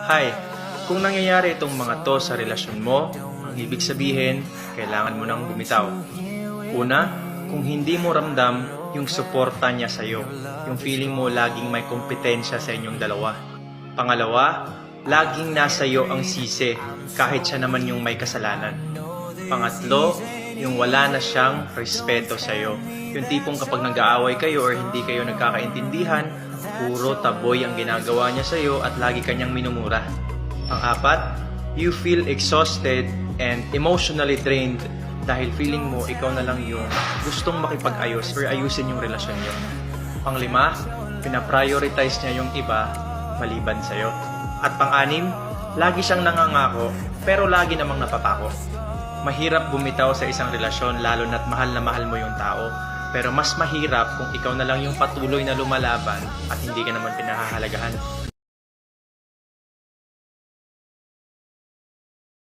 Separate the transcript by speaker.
Speaker 1: Hi, kung nangyayari itong mga to sa relasyon mo, ang ibig sabihin, kailangan mo nang bumitaw. Una, kung hindi mo ramdam yung suporta niya sa'yo, yung feeling mo laging may kompetensya sa inyong dalawa. Pangalawa, laging nasa iyo ang sisi kahit siya naman yung may kasalanan. Pangatlo, yung wala na siyang respeto sa'yo. Yung tipong kapag nag-aaway kayo or hindi kayo nagkakaintindihan, puro taboy ang ginagawa niya sa'yo at lagi kanyang minumura. Pang-apat, you feel exhausted and emotionally drained dahil feeling mo ikaw na lang yung gustong makipag-ayos or ayusin yung relasyon niyo. Pang-lima, pinaprioritize niya yung iba maliban sa'yo. At pang-anim, lagi siyang nangangako pero lagi namang napapako. Mahirap bumitaw sa isang relasyon lalo na't mahal na mahal mo yung tao. Pero mas mahirap kung ikaw na lang yung patuloy na lumalaban at hindi ka naman pinahahalagahan.